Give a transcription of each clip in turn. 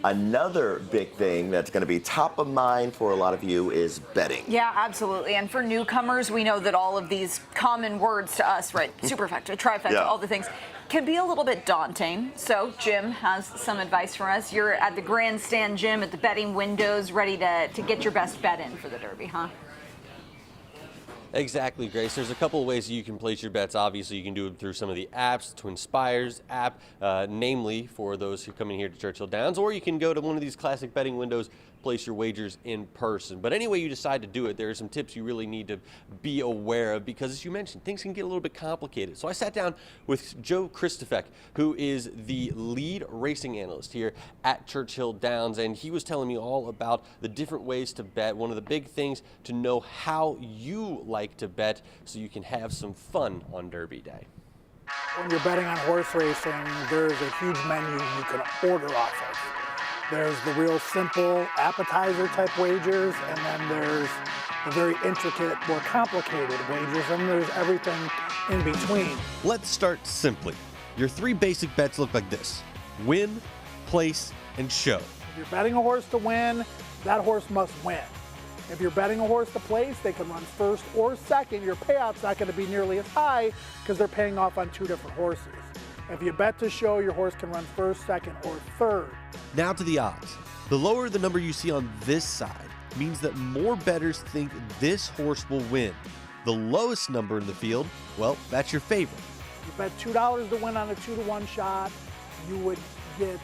Another big thing that's going to be top of mind for a lot of you is betting. Yeah, absolutely. And for newcomers, we know that all of these common words to us, right, superfecta, trifecta, Yeah. all the things, can be a little bit daunting. So Jim has some advice for us. You're at the grandstand, Jim, at the betting windows, ready to get your best bet in for the Derby, huh? Exactly, Grace. There's a couple of ways you can place your bets. Obviously, you can do it through some of the apps, Twin Spires app, namely for those who come in here to Churchill Downs, or you can go to one of these classic betting windows, place your wagers in person. But any way you decide to do it, there are some tips you really need to be aware of because, as you mentioned, things can get a little bit complicated. So I sat down with Joe Kristufek, who is the lead racing analyst here at Churchill Downs, and he was telling me all about the different ways to bet. One of the big things to know how you like to bet so you can have some fun on Derby Day. When you're betting on horse racing, there's a huge menu you can order off of. There's the real simple appetizer type wagers, and then there's the very intricate, more complicated wagers, and there's everything in between. Let's start simply. Your three basic bets look like this: win, place, and show. If you're betting a horse to win, that horse must win. If you're betting a horse to place, they can run first or second. Your payout's not going to be nearly as high because they're paying off on two different horses. If you bet to show, your horse can run first, second, or third. Now to the odds. The lower the number you see on this side means that more bettors think this horse will win. The lowest number in the field, well, that's your favorite. You bet $2 to win on a 2-to-1 shot, you would get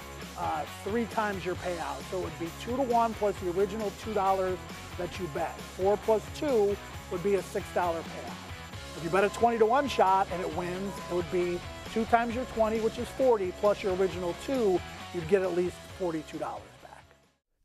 3 times your payout. So it would be 2-to-1 plus the original $2 that you bet. 4 plus 2 would be a $6 payout. If you bet a 20-to-1 shot and it wins, it would be 2 times your 20, which is 40, plus your original 2, you'd get at least $42 back.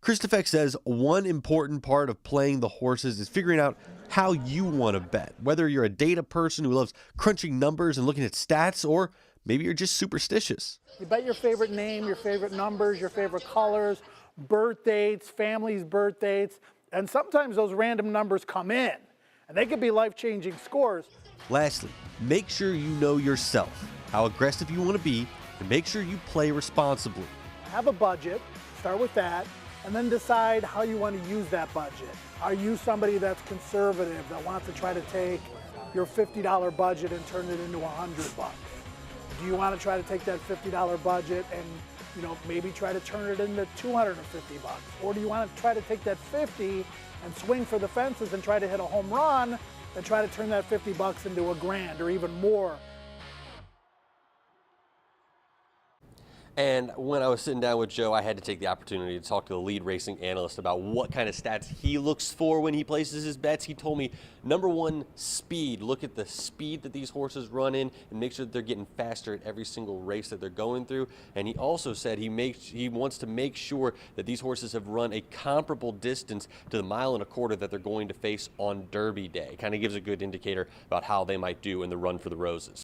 Kristufek says one important part of playing the horses is figuring out how you want to bet. Whether you're a data person who loves crunching numbers and looking at stats, or maybe you're just superstitious. You bet your favorite name, your favorite numbers, your favorite colors, birth dates, families' birth dates, and sometimes those random numbers come in, and they could be life-changing scores. Lastly, make sure you know yourself, how aggressive you want to be, and make sure you play responsibly. Have a budget, start with that, and then decide how you want to use that budget. Are you somebody that's conservative, that wants to try to take your $50 budget and turn it into $100? Do you want to try to take that $50 budget and maybe try to turn it into $250? Or do you want to try to take that 50 and swing for the fences and try to hit a home run and try to turn that $50 into $1,000 or even more? And when I was sitting down with Joe, I had to take the opportunity to talk to the lead racing analyst about what kind of stats he looks for when he places his bets. He told me, number one, speed. Look at the speed that these horses run in and make sure that they're getting faster at every single race that they're going through. And he also said he wants to make sure that these horses have run a comparable distance to the 1.25 miles that they're going to face on Derby Day. Kind of gives a good indicator about how they might do in the run for the roses.